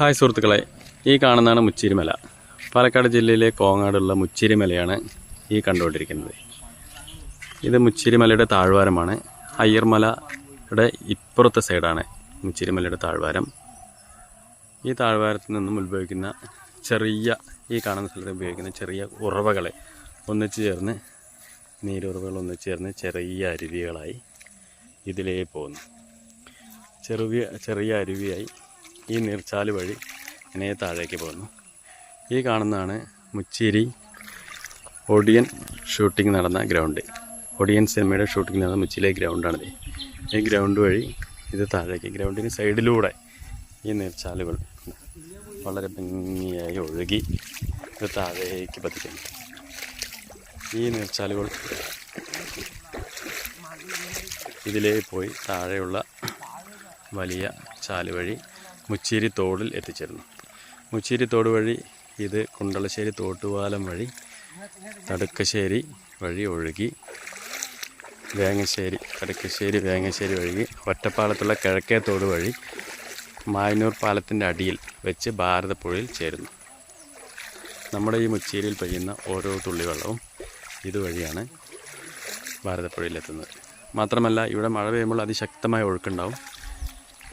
Hi സുഹൃത്തുക്കളെ, ഈ കാണുന്നതാണ് മുച്ചിരിമല. പാലക്കാട് ജില്ലയിലെ കോങ്ങാടുള്ള മുച്ചിരിമലയാണ് ഈ കണ്ടുകൊണ്ടിരിക്കുന്നത്. ഇത് മുച്ചിരിമലയുടെ താഴ്വാരമാണ്. അയ്യർമലയുടെ ഇപ്പുറത്തെ സൈഡാണ് മുച്ചിരിമലയുടെ താഴ്വാരം. ഈ താഴ്വാരത്തിൽ നിന്നും ഉത്ഭവിക്കുന്ന ഈ കാണുന്ന സ്ഥലത്ത് ഉപയോഗിക്കുന്ന ചെറിയ ഉറവകളെ ഒന്നിച്ചു ചേർന്ന്, നീരുറവകൾ ഒന്നിച്ചു ചേർന്ന് ചെറിയ അരുവികളായി ഇതിലേ പോകുന്നു. ചെറിയ അരുവിയായി ഈ നീർച്ചാല് വഴി ഇങ്ങനെ താഴേക്ക് പോകുന്നു. ഈ കാണുന്നതാണ് മുച്ചിരി ഒടിയൻ ഷൂട്ടിംഗ് നടന്ന ഗ്രൗണ്ട്. ഒടിയൻ സിനിമയുടെ ഷൂട്ടിംഗ് നടന്ന മുച്ചിരിയിലെ ഗ്രൗണ്ടാണിത്. ഈ ഗ്രൗണ്ട് വഴി ഇത് താഴേക്ക്, ഗ്രൗണ്ടിന് സൈഡിലൂടെ ഈ നീർച്ചാലുകൾ വളരെ ഭംഗിയായി ഒഴുകി ഇത് താഴേക്ക് പതിക്കുന്നു. ഈ നീർച്ചാലുകൾ ഇതിലേ പോയി താഴെയുള്ള വലിയ ചാല് വഴി മുച്ചിരി തോടിൽ എത്തിച്ചേരുന്നു. മുച്ചിരി തോട് വഴി ഇത് കുണ്ടളശ്ശേരി തോട്ടുപാലം വഴി കടുക്കശ്ശേരി വഴി ഒഴുകി വേങ്ങശ്ശേരി ഒഴുകി ഒറ്റപ്പാലത്തുള്ള കിഴക്കേ തോട് വഴി മായന്നൂർ പാലത്തിൻ്റെ അടിയിൽ വെച്ച് ഭാരതപ്പുഴയിൽ ചേരുന്നു. നമ്മുടെ ഈ മുച്ചിരിയിൽ പെയ്യുന്ന ഓരോ തുള്ളി വെള്ളവും ഇതുവഴിയാണ് ഭാരതപ്പുഴയിലെത്തുന്നത്. മാത്രമല്ല, ഇവിടെ മഴ പെയ്യുമ്പോൾ അതിശക്തമായ ഒഴുക്കുണ്ടാവും.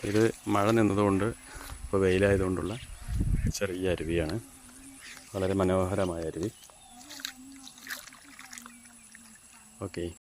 ഇത് മഴ നിന്നതുകൊണ്ട്, ഇപ്പോൾ വെയിലായതുകൊണ്ടുള്ള ചെറിയ അരുവിയാണ്. വളരെ മനോഹരമായ അരുവി. ഓക്കെ.